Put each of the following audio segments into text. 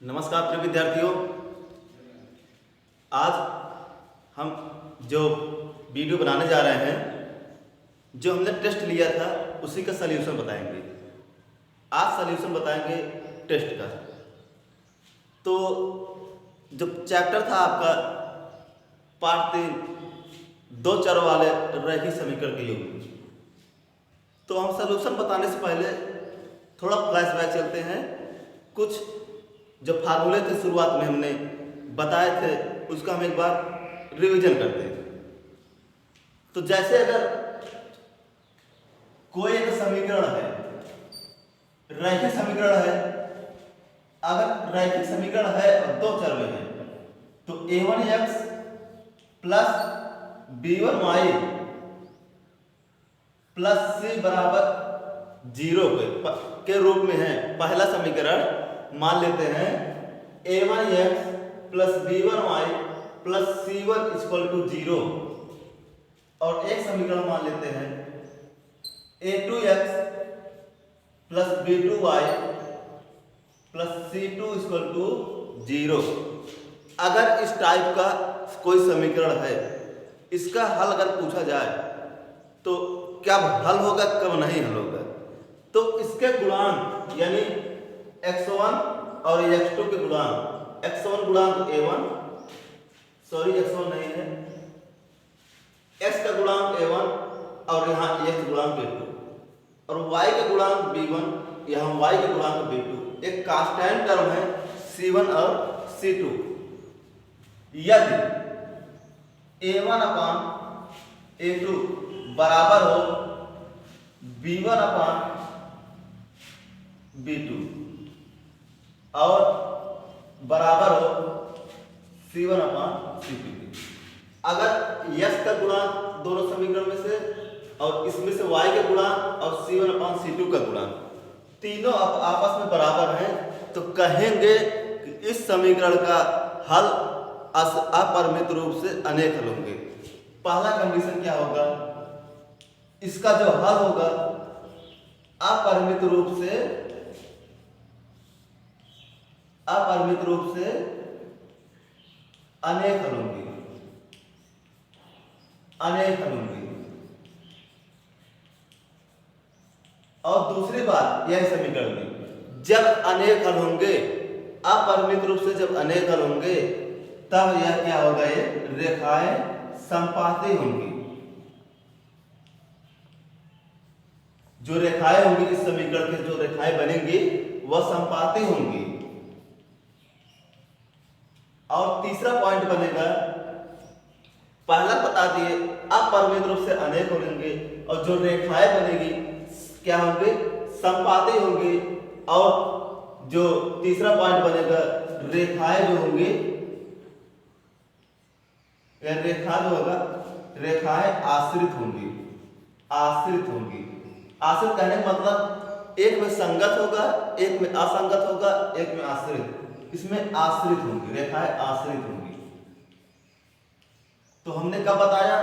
नमस्कार प्रिय विद्यार्थियों। आज हम जो वीडियो बनाने जा रहे हैं, जो हमने टेस्ट लिया था उसी का सलूशन बताएंगे। आज सलूशन बताएंगे टेस्ट का। तो जो चैप्टर था आपका पार्ट 3, दो चरों वाले रैखिक समीकरण के योग। तो हम सलूशन बताने से पहले थोड़ा फ्लैशबैक चलते हैं। कुछ जो फार्मूले थे शुरुआत में हमने बताए थे, उसका हम एक बार रिवीजन करते हैं। तो जैसे अगर कोई एक समीकरण है, रैखिक समीकरण है, अगर रैखिक समीकरण है और दो चर में है, तो a1x plus b1y plus c बराबर 0 के रूप में है। पहला समीकरण मान लेते हैं a1x plus b1y plus c1 equal to 0, और एक समीकरण मान लेते हैं a2x plus b2y plus c2 equal to 0। अगर इस टाइप का कोई समीकरण है, इसका हल अगर पूछा जाए तो कब हल होगा, कब नहीं हल होगा, तो इसके गुणांक यानी x1 और x2 के गुणांक, x1 गुणांक a1, सॉरी x1 नहीं है, x का गुणांक a1 और यहाँ x गुणांक a2, और y का गुणांक b1, यहाँ y के गुणांक b2, एक कांस्टेंट टर्म है c1 और c2। यदि a1 अपान a2 बराबर हो b1 अपान b2 और बराबर हो c1 अपान c2। अगर यश का गुणांक दोनों समीकरण में से और इसमें से y के गुणांक और c1 अपान c2 का गुणांक तीनों आपस में बराबर हैं, तो कहेंगे कि इस समीकरण का हल अपरिमित रूप से अनेक हल होंगे। पहला कंडीशन क्या होगा, इसका जो हल होगा अपरिमित रूप से अनेक हल होंगे, अनेक हल होंगे। और दूसरी बात यह समीकरण में जब अनेक हल होंगे, अपरिमित रूप से जब अनेक हल होंगे, तब यह क्या होगा, ये रेखाएं संपाती होंगी। जो रेखाएं होंगी इस समीकरण के, जो रेखाएं बनेंगी वह संपाती होंगी। और तीसरा पॉइंट बनेगा, पहला बता दिए अपरिमित रूप से अनेक होंगे, और जो रेखाएं बनेगी क्या होंगे, संपाती होंगी। और जो तीसरा पॉइंट बनेगा, रेखाएं जो होंगी, या रेखा जो होगा, रेखाएं आश्रित होंगी, आश्रित होंगी। आश्रित कहने का मतलब एक में संगत होगा, एक में असंगत होगा, एक में आश्रित, इसमें आश्रित होंगी, रेखाएं आश्रित होंगी। तो हमने कब बताया,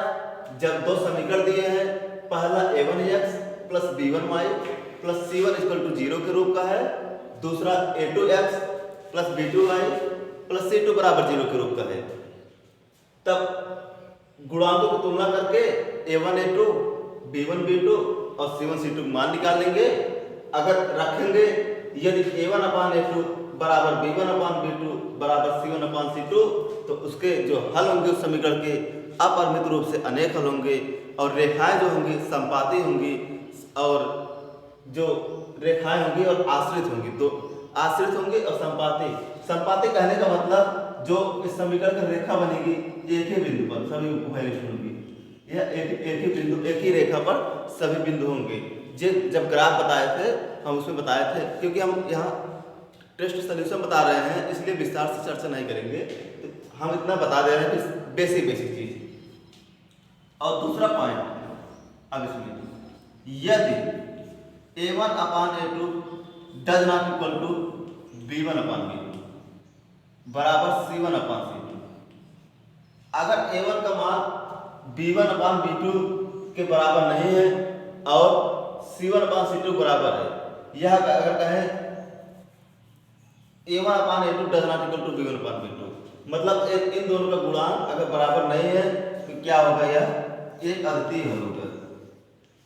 जब दो समीकरण दिए हैं, पहला a1x plus b1y plus c1 equal to 0 के रूप का है, दूसरा a2x plus b2y plus c2 बराबर 0 के रूप का है। तब गुणांकों की तुलना करके a1 a2 b1 b2 और c1 c2 मान निकाल लेंगे। अगर रखेंगे, यदि a1 अपान a2 बराबर b1 अपान b2 बराबर c1 अपान c2, तो उसके जो हल होंगे उस समीकरण के अपरिमित रूप से अनेक हल होंगे, और रेखाएं जो होंगी संपाती होंगी, और जो रेखाएं होंगी और आश्रित होंगी। तो आश्रित होंगी और संपाती, संपाती कहने का मतलब जो इस समीकरण की रेखा बनेगी एक ही बिंदु पर सभी वैल्यू होंगी, या एक ही बिंदु, एक ही रेखा पर सभी बिंदु होंगे। जब ग्राफ बताए थे हम उसमें बताए थे, क्योंकि हम यहाँ टेस्ट सॉल्यूशन बता रहे हैं इसलिए विस्तार से चर्चा नहीं करेंगे, तो हम इतना बता दे रहे हैं कि बेसिक चीज। और दूसरा पॉइंट अब इसमें, यदि a1 upon a2 does not equal to b1 upon b2 बराबर c1 अपान c2, अगर a1 का मान b1 अपान b2 के बराबर नहीं है और c1 अपान c2 बराबर है, यह अगर कहें A1 upon A2 does not equal to B1 upon B2। मतलब इन दोनों का गुणांक अगर बराबर नहीं है तो क्या होगा, यह एक अद्वितीय हल होगा।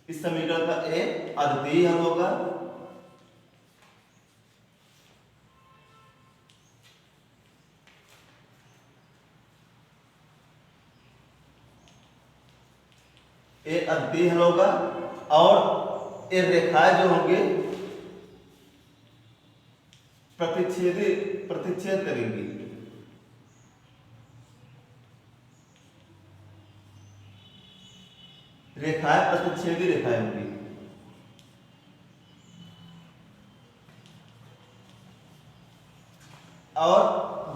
इस समीकरण का एक अद्वितीय हल होगा। एक अद्वितीय हल होगा और ये रेखाएं जो होंगे प्रतिच्छेद करेंगी। रेखाएं प्रतिच्छेदी रेखाएं होंगी। और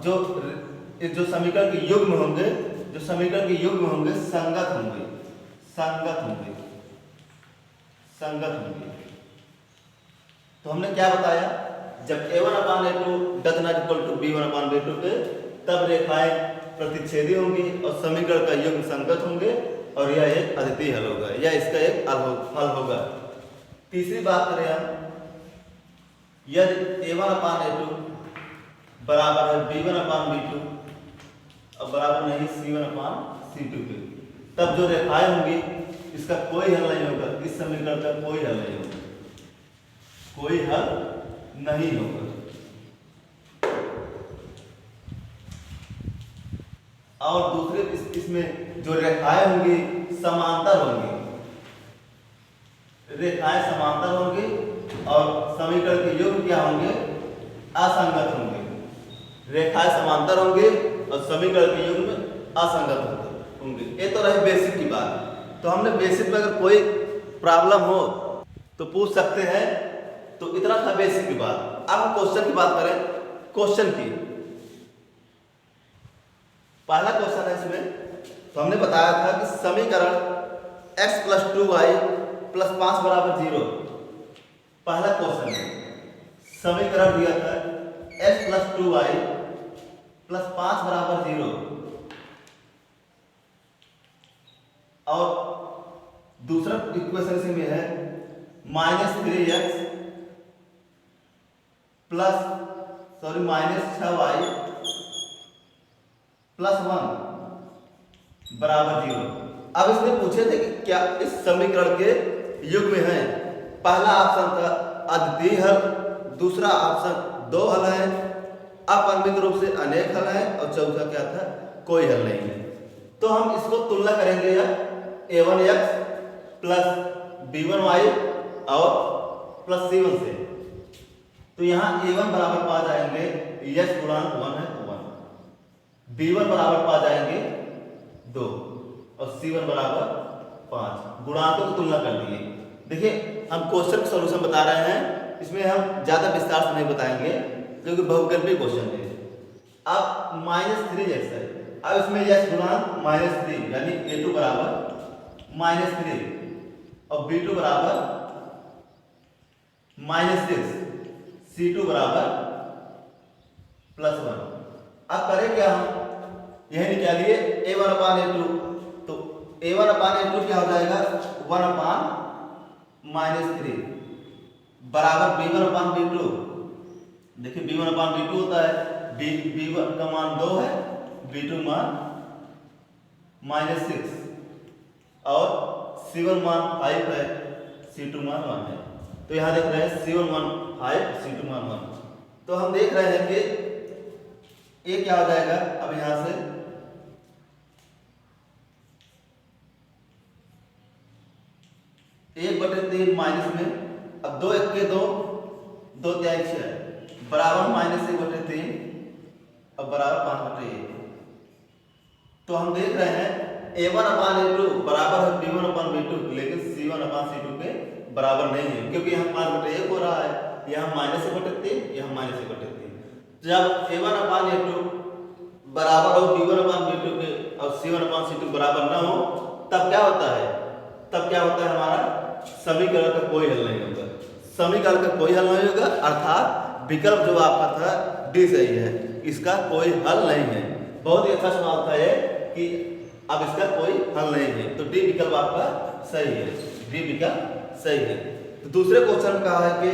जो समीकरण के युग्म होंगे, संगत होंगे। तो हमने क्या बताया, जब A1 upon A2 does not equal to B1 upon B2 पे तब रेखाएं प्रतिच्छेदी होंगी और समीकरण का युग्म संगत होंगे और यह एक अद्वितीय हल होगा, या इसका एक हल होगा। तीसरी बात करें हम, यदि A1 अपान A2 बराबर है B1 अपान B2 और बराबर नहीं C1 अपान C2 के, तब जो रेखाएं होंगी इसका कोई हल नहीं होगा। इस समीकरण का कोई हल नहीं होगा, कोई हल नहीं होगा। और दूसरे इसमें जो रेखाएं होंगी समांतर होंगी, रेखाएं समांतर होंगी और समीकरण के युग्म क्या होंगे, असंगत होंगे। रेखाएं समांतर होंगे और समीकरण के युग्म असंगत होंगे। ये तो रही बेसिक की बात। तो हमने बेसिक में अगर कोई प्रॉब्लम हो तो पूछ सकते हैं। तो इतना था बेसिक की बात। अब हम क्वेश्चन की बात करें। क्वेश्चन की पहला क्वेश्चन है इसमें, तो हमने बताया था कि समीकरण x प्लस 2y प्लस 5 बराबर 0, पहला क्वेश्चन है। समीकरण दिया था x प्लस 2y प्लस 5 बराबर 0 और दूसरा इक्वेशन इसमें है -3x माइनस 6y प्लस 1 बराबर 0। अब इसने पूछे थे कि क्या इस समीकरण के युग्म में है। पहला ऑप्शन था अद्वितीय हल, दूसरा ऑप्शन दो हल है, अपरिमित रूप से अनेक हल है और चौथा क्या था, कोई हल नहीं है। तो हम इसको तुलना करेंगे या A1x प्लस B1y और प्लस C1 से। तो यहाँ A1 बराबर पा जाएंगे x गुणांक 1 है 1, B1 बराबर पा जाएंगे 2 और C1 बराबर 5। गुणांकों की तुलना कर लिए। देखिए हम क्वेश्चन का सॉल्यूशन बता रहे हैं, इसमें हम ज्यादा विस्तार से नहीं बताएंगे क्योंकि बहुगणितीय क्वेश्चन है। अब -3x है, अब इसमें x गुणांक -3 यानी A2 बराबर -3 और B2 बराबर -6, C2 बराबर +1। अब करें क्या, हम यही निकालिए A1 अपान A2। तो A1 अपान A2 क्या हो जाएगा, 1 अपान -3 बराबर B1 अपान B2। देखिए B1 अपान B2 होता है, B1 का मान 2 है, B2 मान -6 और C1 मान 5 है, C2 मान 1 है। तो यहाँ देख रहे हैं C1 मान 5, C2 मान 1। तो हम देख रहे हैं कि ये क्या हो जाएगा, अब यहाँ से 1/3 माइनस में, अब 2 1 के 2, 2 3 6 बराबर -1/3 अब बराबर 5/1। तो हम देख रहे हैं A1 अपान A2 बराबर है B1 अपान B2, लेकिन C1 अपान C2 के बराबर नहीं है क्योंकि यहाँ 5/1 हो रहा है, यहाँ -1/3, यहाँ -1/3। जब A1 अपान A2 बराबर हो B1 अपान B2 के और C1 अपान C2 बराबर ना हो, तब क्या होता है, हमारा समीकरण का कोई हल नहीं होगा। समीकरण का कोई हल नहीं होगा, अर्थात विकल्प जो आपका था डी सही है, इसका कोई हल नहीं है। बहुत ही अच्छा सवाल था ये कि अब इसका कोई हल नहीं है, तो डी विकल्प आपका सही है, डी विकल्प सही है। तो दूसरे क्वेश्चन में कहा है कि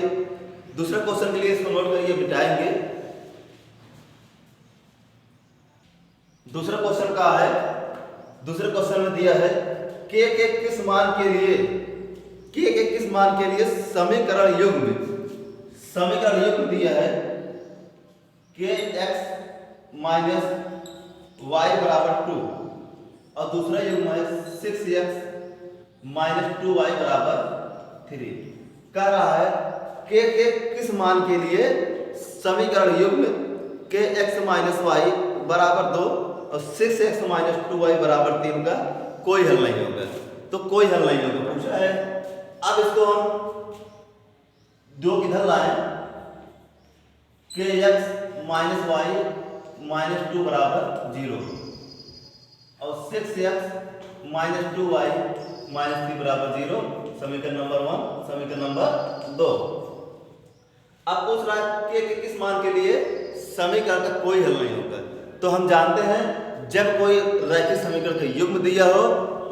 दूसरे क्वेश्चन के लिए इसको नोट करिए, बिठाएंगे दूसरा क्वेश्चन का है, दूसरे क्वेश्चन में दिया है के किस मान के लिए, के किस मान के लिए समीकरण युग्म दिया है के एक्स माइनस वाई बराबर 2 और दूसरा युग्म है 6x माइनस 2y बराबर 3। कह रहा है के किस मान के लिए समीकरण युग्म के एक्स माइनस वाई बराबर 2 और 6x माइनस 2y बराबर 3 का कोई हल नहीं होगा। तो कोई हल नहीं होगा पूछा है। अब इसको हम दो किधर लाएं, के एक्स माइनस वाई माइनस 2 बराबर 0 और 6x माइनस 2y माइनस 3 बराबर 0, समीकरण नंबर 1। समीकरण नंबर 2। अब पूछ रहा है कि किस मान के लिए समीकरण का कोई हल नहीं होगा। तो हम जानते हैं जब कोई रैखिक समीकरण का युग्म दिया हो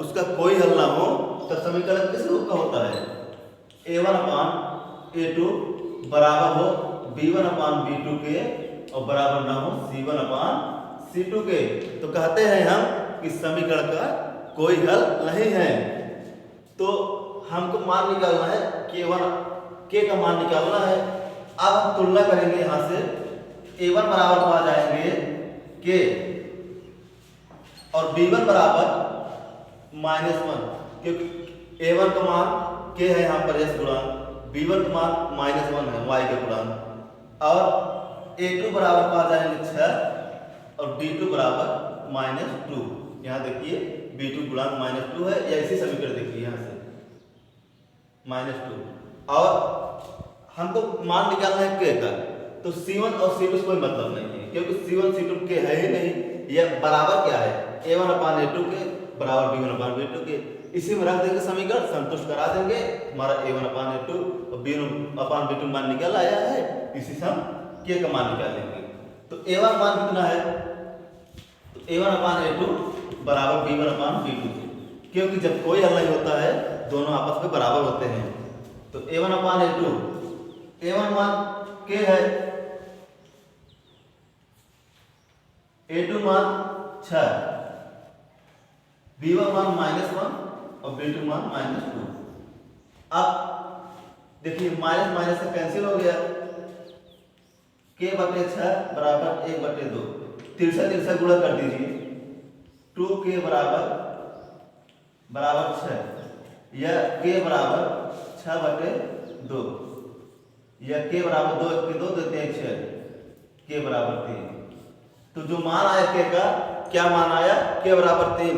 उसका कोई हल ना हो तो समीकरण किस रूप का होता है, a1 अपान a2 बराबर हो b1 अपान b2 के और बराबर ना हो c1 अपान c2 के। तो कहते हैं हम कि समीकरण का कोई हल नहीं है। तो हमको मान निकालना है के का मान निकालना है। अब हम तुलना करेंगे यहां से, a1 बराबर पा जाएंगे के और b1 बराबर -1, क्योंकि a1 का मान के है यहाँ पर s गुणा, b1 का मान -1 है y के गुणा और a2 बराबर पा जाएंगे 6 और b2 बराबर -2। यहाँ देखिए b2 गुणांक -2 है, या इसी समीकरण देखिए यहाँ से -2। और हमको मान निकालना है के का, तो c1 और c2 से कोई मतलब नहीं है क्योंकि c1 c2 के है ही नहीं। यह बराबर क्या है, a1 अपान a2 के बराबर b1 अपान b2 के। इसी में रख देंगे समीकरण, संतुष्ट करा देंगे, हमारा a1 अपान a2 और b1 अपान b2 मान निकल आया है। इसी से हम के का मान निकालेंगे। तो a1 मान कितना है, तो a1 अपान a2 बराबर b1 अपान b2 के, क्योंकि जब कोई हल नहीं होता है दोनों आपस में बराबर होते हैं। तो a1 अपान a2, a1 मान के है, a2 मान 6, b1 मान -1 और b2 मान -2। अब देखिए माइनस माइनस से कैंसिल हो गया, के बटे 6 बराबर 1/2, तिरछा गुणा कर दीजिए, 2k बराबर 6 या k बराबर 6/2 या k बराबर 2 के 2 देते हैं 6, k बराबर 3। तो जो मान आया k का, क्या मान आया, k बराबर 3।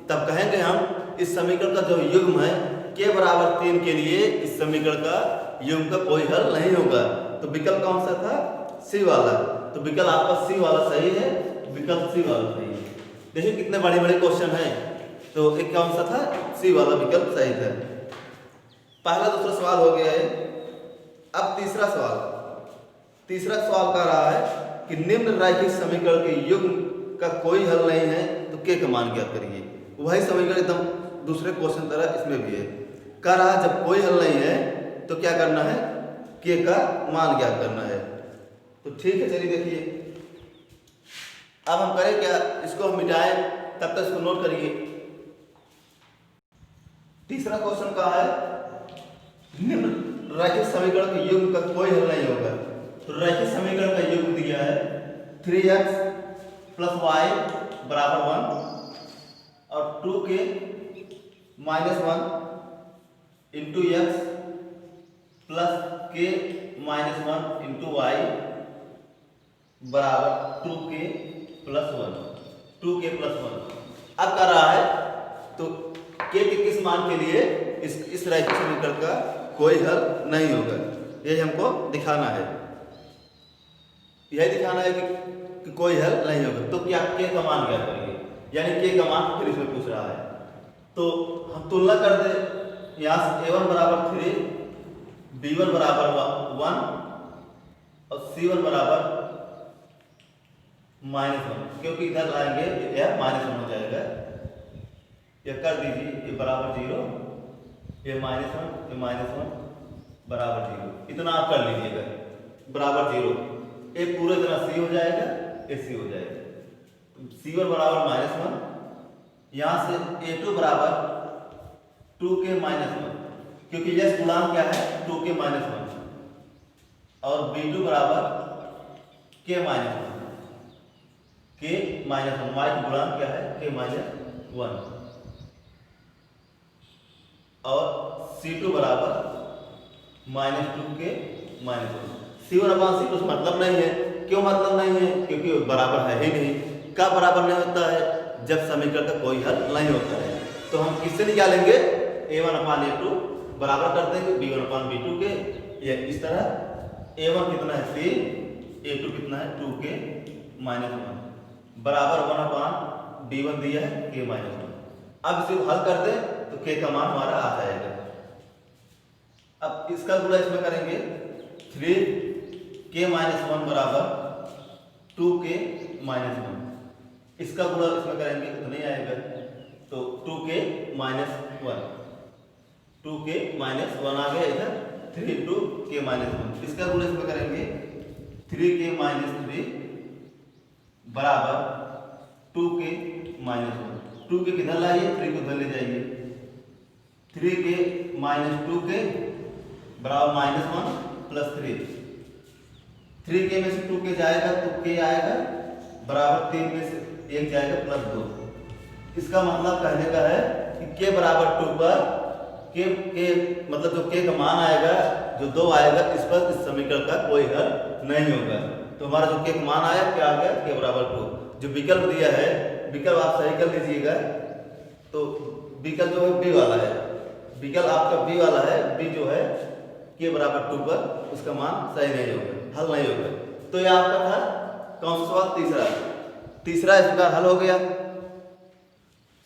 तब कहेंगे हम इस समीकरण का जो युग्म है k बराबर 3 के लिए इस समीकरण का युग्म का कोई हल नहीं होगा। तो विकल्प कौन सा था, सी वाला। तो विकल्प आपका सी वाला सही है, विकल्प सी वाला सही है। देखिए कितने बड़े बड़े क्वेश्चन हैं, तो एक कौन सा था, सी वाला विकल्प सही था। पहला दूसरा सवाल हो गया है। अब तीसरा सवाल कह रहा है कि निम्न रैखिक समीकरण के युग्म का कोई हल नहीं है तो के का मान ज्ञात करिए। वही समीकरण एकदम दूसरे क्वेश्चन तरह इसमें भी है। कह रहा है जब कोई हल नहीं है तो क्या करना है, के का मान ज्ञात करना है। तो ठीक है, चलिए देखिए अब हम करें क्या, इसको हम मिटाएं, तब तक इसको नोट करिए। तीसरा क्वेश्चन का है निम्न रैखिक समीकरण के युग्म का कोई हल नहीं होगा। तो रैखिक समीकरण का युग्म दिया है 3x + y बराबर 1 और 2k - 1 * x + k - 1 * y बराबर 2k + 1। 2k + 1 अब कर रहा है तो के किस मान के लिए इस रैखिक समीकरण का कोई हल नहीं होगा, यही हमको दिखाना है। यही दिखाना है कि कोई हल नहीं होगा। तो क्या के का मान क्या करिए, यानी के का मान फिर इसमें पूछ रहा है। तो हम तुलना कर दे, यहाँ से a1 बराबर 3, b1 बराबर 1 और c1 बराबर -1, क्योंकि इधर लाएंगे यह -1 हो जाएगा। यह कर दीजिए, ये बराबर 0, ये -1, ये -1 बराबर 0, इतना आप कर लीजिएगा बराबर 0। ये पूरे तरह सी हो जाएगा, ये सी हो जाएगा। C1 बराबर -1, यहाँ से A2 बराबर 2k -1, क्योंकि यह गुणांक क्या है 2k -1, और B2 बराबर k -1, k -1, y की गुणांक क्या है k -1, और C2 बराबर -2k -1। C1 अपान C2 से मतलब नहीं है। क्यों मतलब नहीं है? क्योंकि बराबर है ही नहीं। कब बराबर नहीं होता है? जब समीकरण का कोई हल नहीं होता है। तो हम किससे निकालेंगे? A1 अपान A2 बराबर कर देंगे B1 अपान B2 के। ये इस तरह A1 कितना है 3, A2 कितना है 2k -1 बराबर 1 अपान B1 दिया है k -1। अब इसे हल कर दे तो k का मान हमारा आ जाएगा। अब इसका गुणा इसमें करेंगे 3k -1 बराबर 2k -1, इसका गुणा इसमें करेंगे तो नहीं आएगा, तो 2k -1, 2k -1 आ गया इधर, 3 into k -1, इसका गुणा इसमें करेंगे 3k -3 बराबर 2k -1, 2k किधर लाइए 3 को उधर ले जाइए, 3k -2k बराबर -1 प्लस 3, 3k में से 2k जाएगा तो k आएगा बराबर 3 में से 1 जाएगा प्लस 2। इसका मतलब कहने का है कि k बराबर 2 पर k मतलब जो k का मान आएगा, जो 2 आएगा, इस पर इस समीकरण का कोई हल नहीं होगा। तो हमारा जो k का मान आया क्या आ गया k बराबर 2। जो विकल्प दिया है, विकल्प आप सही कर लीजिएगा। तो विकल्प जो है बी वाला है, विकल्प आपका बी वाला है, बी जो है k बराबर 2 पर उसका मान सही नहीं होगा, हल नहीं होगा। तो यह आपका था कौन सा सवाल? तीसरा इस प्रकार हल हो गया।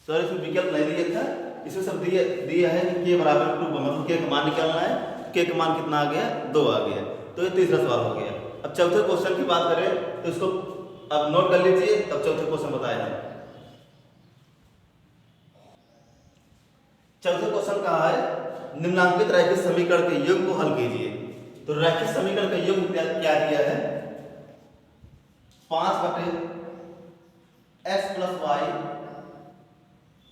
सर इसमें विकल्प नहीं दिया था, इसमें सब दिया है कि k बराबर 2 मतलब k का मान निकालना है। k का मान कितना आ गया 2 आ गया। तो ये तीसरा सवाल हो गया। अब चौथे क्वेश्चन की बात करें तो इसको अब नोट कर लीजिए, तब चौथे क्वेश्चन बताया है। चौथे क्वेश्चन कहा है निम्नांकित रैखिक समीकरण के योग को हल कीजिए। तो रैखिक समीकरण का योग क्या दिया है? 5/x + y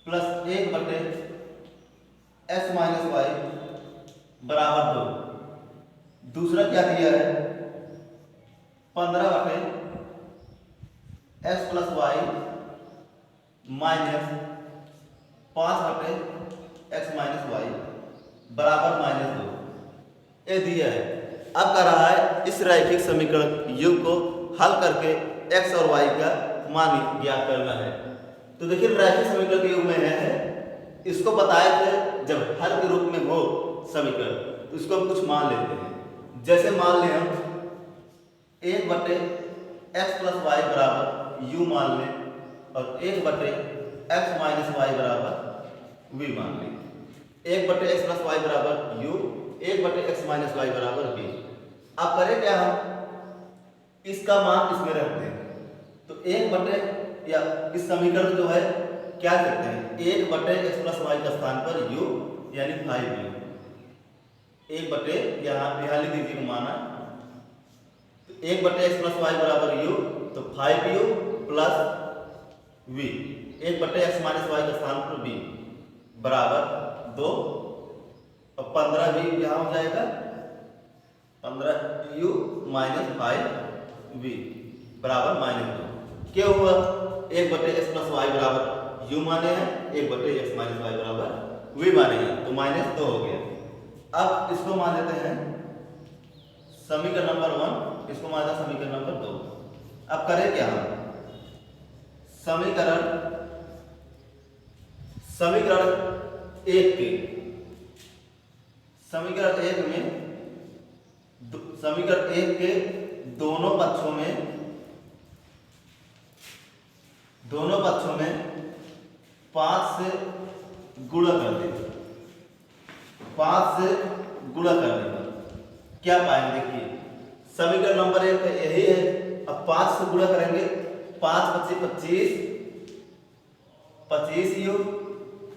plus 1/x - y बराबर 2। दूसरा क्या दिया है? 15/x + y minus 5/x - y बराबर -2, ये दिया है। अब कह रहा है इस रैखिक समीकरण योग को हल करके x और y का मान ज्ञात करना है। तो देखिए रैखिक समीकरण के योग में है, इसको बताए थे जब हल के रूप में हो समीकरण, तो इसको हम कुछ मान लेते हैं। जैसे मान लें हम 1/x + y बराबर u मान लें, और 1/x - y बराबर v मान लें। 1/x + y बराबर u, 1/x - y बराबर v। अब करें क्या? हम इसका मान इसमें रख दें, तो 1 या इस समीकरण जो है क्या करते हैं, 1/x + y का स्थान पर u यानी 5u, 1 यहाँ लिख दीजिए माना, तो 1/x + y बराबर u, तो 5u plus v, 1/x - y का स्थान पर v बराबर 2, और 15v यहाँ हो जाएगा, 15u - 5v बराबर -2। क्या हुआ? 1/x + y बराबर u माने हैं, 1/x - y बराबर v माने हैं, तो -2 हो गया। अब इसको मान लेते हैं समीकरण नंबर 1, इसको माना समीकरण नंबर 2। अब करें क्या? हम समीकरण 1 के समीकरण 1 में समीकरण 1 के दोनों पक्षों में 5 से गुणा कर देंगे। 5 से गुणा कर देंगे क्या पाएंगे? देखिए समीकरण नंबर 1 यही है। अब 5 से गुणा करेंगे, 5 × 25 25u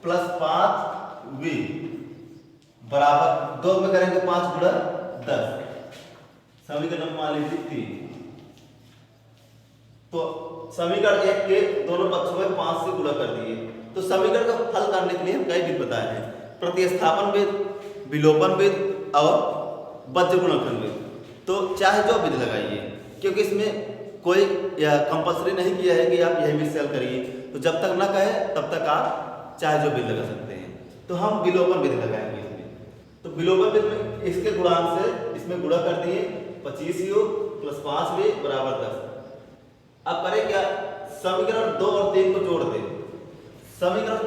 प्लस 5v बराबर 2 में करेंगे 5 गुणा 10, समीकरण नंबर मान लीजिए 3। तो समीकरण 1 के दोनों पक्षों में 5 से गुणा कर दिए। तो समीकरण का हल करने के लिए हम कई विधि बताए हैं, प्रतिस्थापन विधि, विलोपन विधि और बज्र गुणनखंड विधि। तो चाहे जो विधि लगाइए, क्योंकि इसमें कोई कंपल्सरी नहीं किया है कि आप यही विधि सेल करिए। तो जब तक ना कहे तब तक आप चाहे जो विधि लगा सकते हैं। तो हम विलोपन विधि लगाएंगे इसमें। तो विलोपन विधि में इसके गुणांक से इसमें गुणा कर दिए, 25u + 5v = 10। अब करें क्या, समीकरण 2 और 3 को जोड़ दें। समीकरण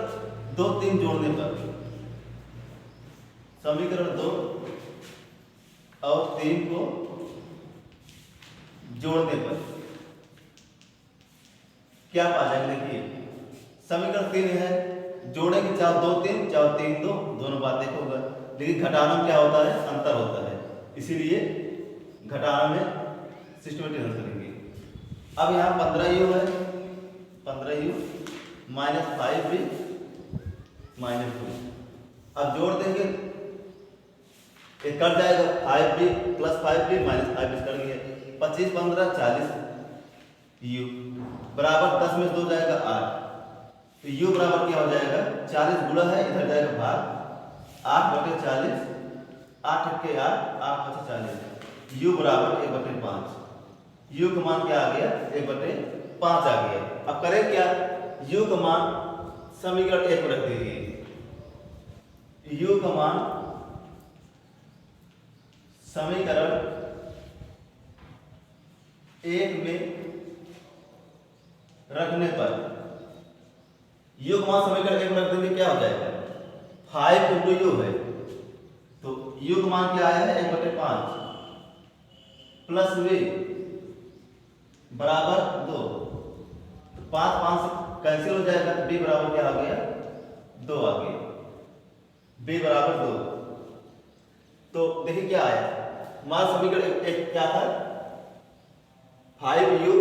2 3 जोड़ने पर, समीकरण 2 और 3 को जोड़ने पर क्या पा जाएंगे। देखिए समीकरण 3 है, जोड़ेंगे चाहे 2 3 चाहे 3 2, दोनों बातें को होगा। लेकिन घटाना में क्या होता है, अंतर होता है, इसीलिए घटाना में सिस्टमेटिक करेंगे। अब यहाँ 15u है, 15u -5v -2। अब जोड़ देंगे, एक कट जाएगा, 5v + 5v -5v कट गया, 25 15 40u बराबर 10 में 2 जाएगा 8। तो u बराबर क्या हो जाएगा, 40 गुणा है, इधर जाएगा भाग, 8/40, 8 के 8, 8/40, u बराबर 1/5। u का मान क्या आ गया, 1/5 आ गया। अब करें क्या, u का मान समीकरण 1 में रख दीजिए। u का मान समीकरण 1 में रखने पर, u का मान समीकरण 1 में रख देंगे, क्या हो जाएगा, 5 × u है। तो u का मान क्या आया है, 1/5 प्लस v बराबर 2। 5 5 से कैंसिल हो जाएगा, b बराबर क्या आ गया, 2 आ गया, b बराबर 2। तो देखिए क्या आया, हमारा समीकरण एक क्या था, 5u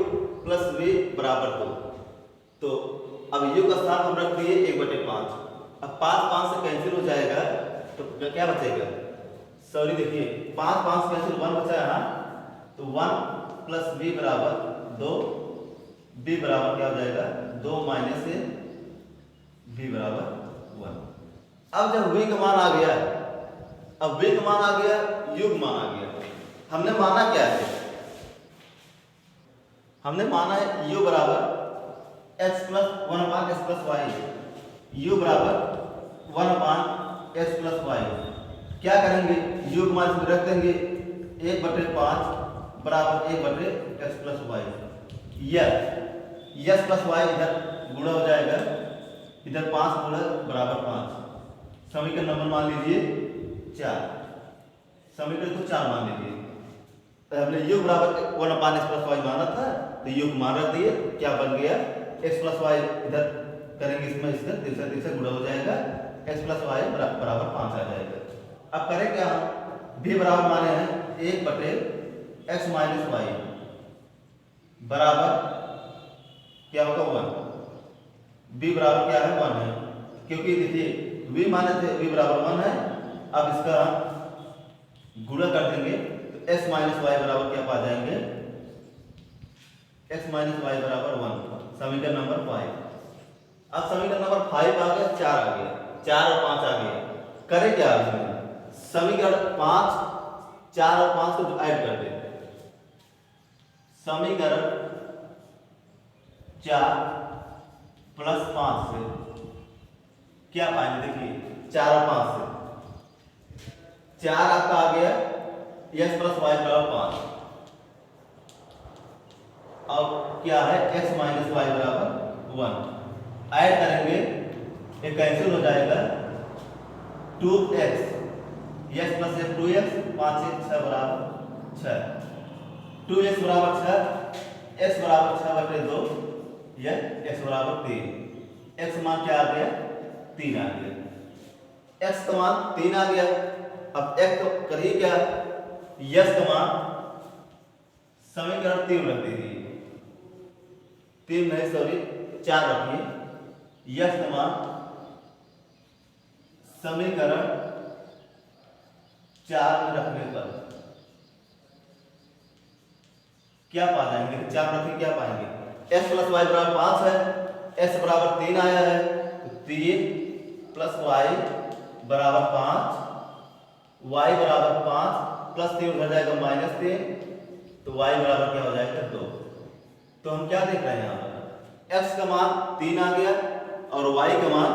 + v बराबर 2। तो अब u का स्थान हम रख दिए 1/5। अब 5 5 से कैंसिल हो जाएगा, तो क्या बचेगा, सॉरी देखिए 5 5 से कैंसिल 1 बचा है ना, तो 1 + v बराबर 2, b बराबर क्या हो जाएगा, 2 - a, b बराबर 1। अब जब v का मान आ गया, अब v का मान आ गया, u का मान आ गया, हमने माना क्या है, हमने माना है u बराबर x + 1/x + y, u बराबर 1/x + y। क्या करेंगे, u का मान इसमें रख देंगे, 1/5 बराबर 1/x + y। यस + y इधर गुणा हो जाएगा, इधर 5 गुणा बराबर 5। समीकरण नंबर मान लीजिए 4, समीकरण को 4 मान लीजिए। तो हमने u बराबर 1/x + y माना था, तो u को मान रख दिए, क्या बन गया, x + y इधर करेंगे, इसमें इसका तीसरा गुणा हो जाएगा, x + y बराबर 5 आ जाएगा। अब करें क्या, v बराबर माने हैं 1/x - y बराबर क्या होगा, 1। b बराबर क्या है, 1 है, क्योंकि देखिए v माने थे, v बराबर 1 है। अब इसका गुणा कर देंगे, तो x - y बराबर क्या पा जाएंगे, x - y बराबर 1, समीकरण नंबर 5। अब समीकरण नंबर 5 आ गया, 4 आ गया, 4 और 5 आ गया। करें क्या, इसमें समीकरण 5, 4 और 5 को ऐड कर दें। समीकरण 4 + 5 से क्या पाएंगे, देखिए 4 और 5 से 4 आपका आ गया, x + y बराबर 5। अब क्या है, x - y बराबर 1। ऐड करेंगे, ये कैंसिल हो जाएगा, 2x, x + f 2x, 5 1 6 बराबर 6, 2x बराबर 6, x बराबर 6/2, या x बराबर 3। x मान क्या आ गया, 3 आ गया, x का मान 3 आ गया। अब x को करिए क्या, यस का मान समीकरण 3 रख दीजिए, 3 नहीं सॉरी 4 रखिए, यस का मान समीकरण 4 में रखने पर क्या पा जाएंगे, 4 रखें क्या पाएंगे, x प्लस वाई बराबर 5 है, x बराबर 3 आया है, तो 3 प्लस वाई बराबर 5, y बराबर 5 प्लस 3 उधर जाएगा -3, तो y बराबर क्या हो जाएगा 2। तो हम क्या देख रहे हैं यहाँ पर x का मान 3 आ गया और y का मान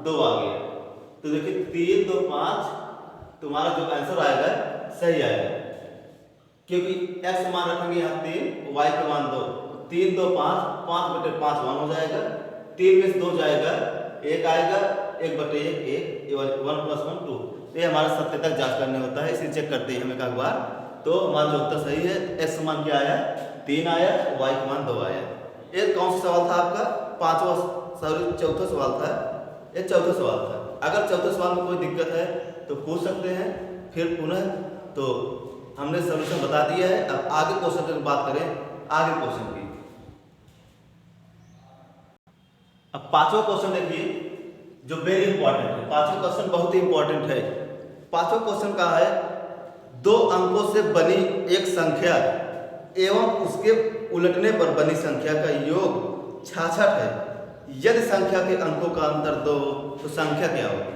2 आ गया। तो देखिए 3 2 5 तुम्हारा जो आंसर आएगा सही आएगा, क्योंकि x का मान रखेंगे यहाँ 3, y का मान 2, 3 2 5, 5 बटे 5 1 हो जाएगा, 3 में से 2 जाएगा 1 आएगा, 1 बटे 1 1 प्लस 1 2। ये हमारा सत्यता जांच करने होता है, इसे चेक करते हैं हम एक बार। तो हमारा जो उत्तर सही है, x मान क्या आया 3 आया, y का मान 2 आया। ये कौन सा सवाल था आपका? चौथा सवाल था, ये चौथा सवाल था। अगर चौथे सवाल में कोई दिक्कत है तो पूछ सकते हैं फिर पुनः। तो हमने सॉल्यूशन बता दिया है। अब आगे क्वेश्चन की बात करें, आगे क्वेश्चन की। अब पांचवा क्वेश्चन देखिए जो वेरी इंपॉर्टेंट है। पांचवा क्वेश्चन बहुत ही इंपॉर्टेंट है। पांचवा क्वेश्चन का है 2 अंकों से बनी एक संख्या एवं उसके उलटने पर बनी संख्या का योग 66 है। यदि संख्या के अंकों का अंतर 2 तो संख्या क्या होगी?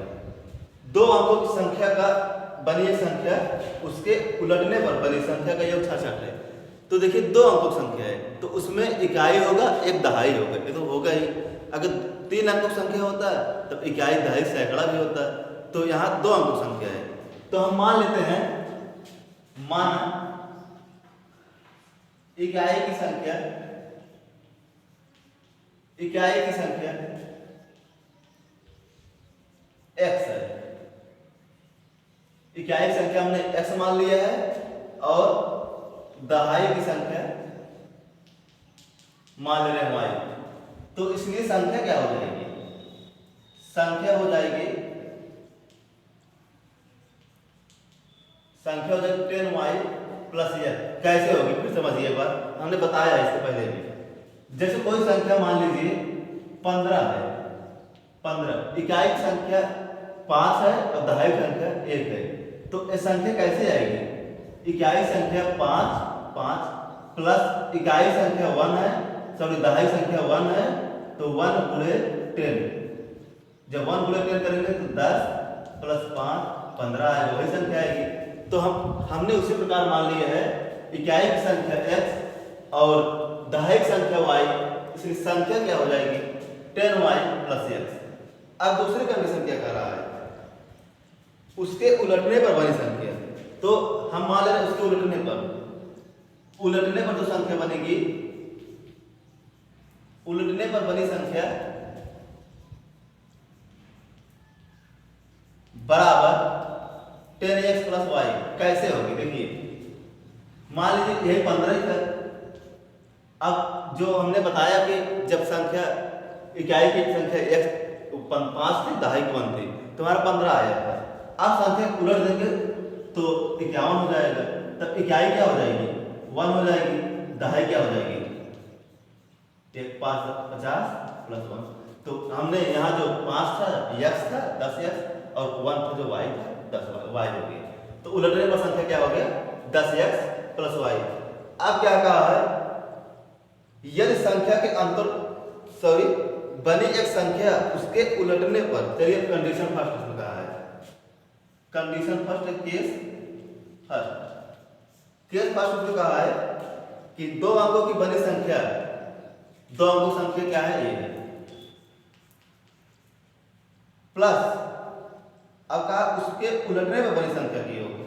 2 अंकों की संख्या का बनी एक संख्या, उसके उलटने पर बनी संख्या का योग 66 है। तो देखिए 2 अंकों की संख्या है तो उसमें इकाई होगा, एक दहाई होगा, ये तो होगा ही। अगर 3 अंकों की संख्या होता है तब इकाई दहाई सैकड़ा भी होता है। तो यहाँ 2 अंकों की संख्या है, तो हम मान लेते हैं, मान इकाई की संख्या x है। इकाई की संख्या हमने x मान लिया है और दहाई की संख्या मान ले रहे हैं y। तो इसलिए संख्या क्या हो जाएगी? संख्या हो जाएगी 10y प्लस x। कैसे होगी फिर समझिए एक बार, हमने बताया इससे पहले भी। जैसे कोई संख्या मान लीजिए 15 है, 15 इकाई की संख्या 5 है और दहाई संख्या 1 है, तो ये संख्या कैसे आएगी? इकाई संख्या 5 प्लस इकाई संख्या 1 है, सॉरी दहाई संख्या 1 है, तो 1 गुणे 10। जब 1 गुणे 10 करेंगे तो 10 प्लस 5 15 आएगी, वही संख्या आएगी। तो हमने उसी प्रकार मान लिया है इकाई की संख्या x और दहाई की संख्या y, इसलिए संख्या क्या हो जाएगी 10y प्लस x। अब दूसरी कंडीशन क्या कर रहा है? उसके उलटने पर बनी संख्या। तो हम मान ले रहे हैं उसके उलटने पर जो संख्या बनेगी, उलटने पर बनी संख्या बराबर 10x प्लस y। कैसे होगी देखिए, मान लीजिए यही 15 ही था। अब जो हमने बताया कि जब संख्या इकाई की संख्या x 5 थी, दहाई की 1 थी, तुम्हारा 15 आया था। अब संख्या उलट देंगे तो 51 हो जाएगा। तब इकाई क्या हो जाएगी 1 हो जाएगी, दहाई क्या हो जाएगी 1 5 50 प्लस 1। तो हमने यहाँ जो 5 था x था 10x और 1 था जो y था 10y हो गया। तो उलटने पर संख्या क्या हो गया 10x प्लस y। अब क्या कहा है, यदि संख्या के अंतर बनी एक संख्या उसके उलटने पर, चलिए कंडीशन फर्स्ट में कहा है, कंडीशन फर्स्ट केस फर्स्ट में कहा है कि 2 अंकों की बनी संख्या, 2 अंकों की संख्या क्या है ये है, प्लस अब कहा उसके उलटने पर बनी संख्या की होगी,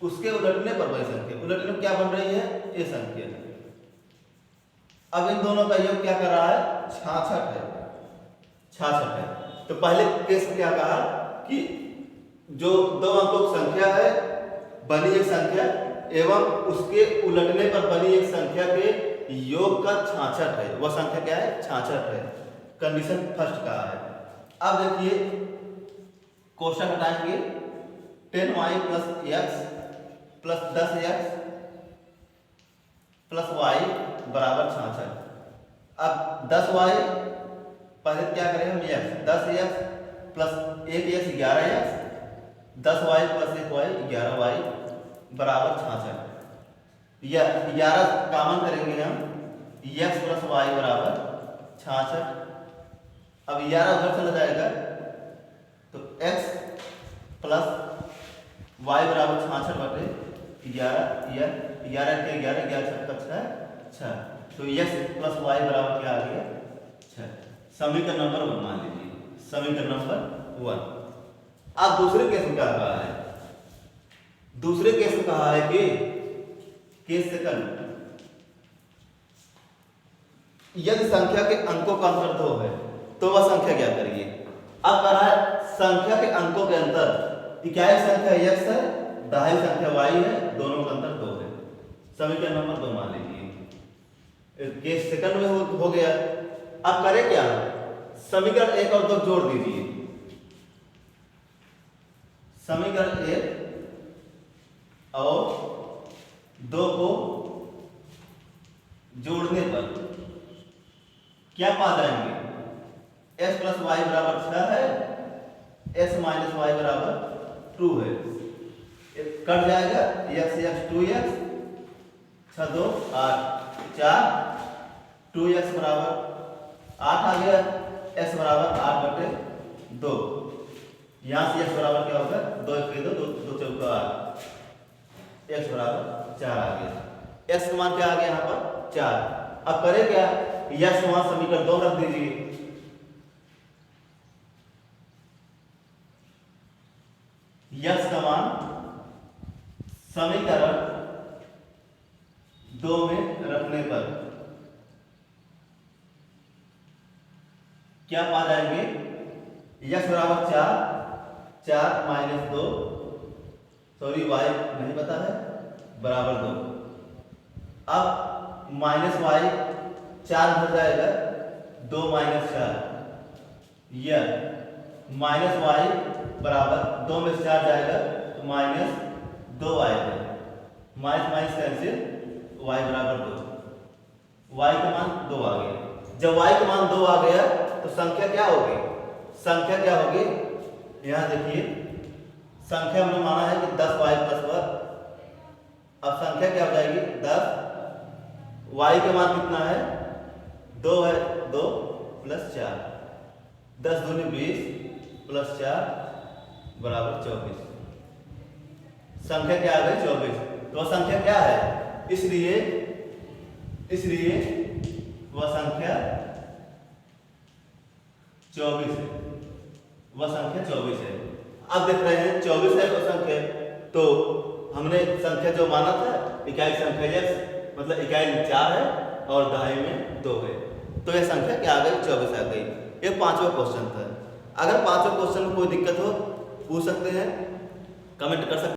उसके उलटने पर बनी संख्या, उलटने में क्या बन रही है ये संख्या। अब इन दोनों का योग क्या कर रहा है 66 है। तो पहले केस में क्या कहा कि जो 2 अंकों की संख्या है, बनी एक संख्या एवं उसके उलटने पर बनी एक संख्या के योग का 66 है, वह संख्या क्या है 66 है। कंडीशन फर्स्ट कहा है। अब देखिए क्वेश्चन हटाएंगे, 10y plus x plus 10x plus y बराबर 66। अब 10y पहले क्या करें हम x, 10x plus 1x 11x, 10y plus 1y 11y बराबर 66। या 11 कॉमन करेंगे हम, x प्लस वाई बराबर 66। अब 11 उधर चला जाएगा तो x प्लस वाई बराबर 66 बटे 11 के 11 6 तो x प्लस वाई बराबर क्या आ गया 6। समीकरण नंबर 1 मान लीजिए, समीकरण नंबर 1। अब दूसरे केस में क्या कहा है, दूसरे केस में कहा है कि केस सेकंड, यदि संख्या के अंकों का अंतर 2 है तो वह संख्या क्या करिए। अब कह रहा है संख्या के अंकों के अंतर इकाई संख्या x है, दहाई संख्या y है, दोनों का अंतर 2 है। समीकरण नंबर 2 मान लीजिए, केस सेकंड में हो गया। अब करें क्या, समीकरण 1 और 2 जोड़ दीजिए। समीकरण 1 और 2 को जोड़ने पर क्या पा जाएंगे, x प्लस वाई बराबर 6 है, x माइनस वाई बराबर 2 है, कट जाएगा x 2x 6 2 8 4 2x बराबर 8 आ गया, x बराबर 8 बटे 2। यहाँ से x बराबर क्या होगा 2 1 2 2 चौका 8, x बराबर 4 आ गया। x का मान क्या आ गया यहाँ पर 4। अब करें क्या, x का मान समीकरण 2 रख दीजिए। x का मान समीकरण 2 में रखने पर क्या पा जाएंगे, x बराबर 4 माइनस 2, सॉरी y नहीं पता है, बराबर 2। अब माइनस वाई 4 हो जाएगा, 2 माइनस 4, यह माइनस वाई बराबर 2 में से 4 जाएगा तो माइनस 2 आएगा, माइनस माइनस कैंसिल, y बराबर 2, y का मान 2 आ गया। जब y का मान 2 आ गया तो संख्या क्या होगी, संख्या क्या होगी, यहाँ देखिए संख्या हमने माना है कि 10y प्लस 1। अब संख्या क्या हो जाएगी 10, y का मान कितना है 2 है, 2 प्लस 4, 10 दूनी 20 प्लस 4 बराबर 24। संख्या क्या आ गई 24, तो संख्या क्या है, इसलिए वह संख्या 24 है, वह संख्या 24 है। अब देख रहे हैं 24 है वह संख्या, तो हमने संख्या जो माना था इकाई संख्या x मतलब इकाई में 4 है और दहाई में 2 है, तो यह संख्या क्या आ गई 24 आ गई। ये 5वां क्वेश्चन था। अगर 5वें क्वेश्चन में कोई दिक्कत हो पूछ सकते हैं, कमेंट कर सकते हैं।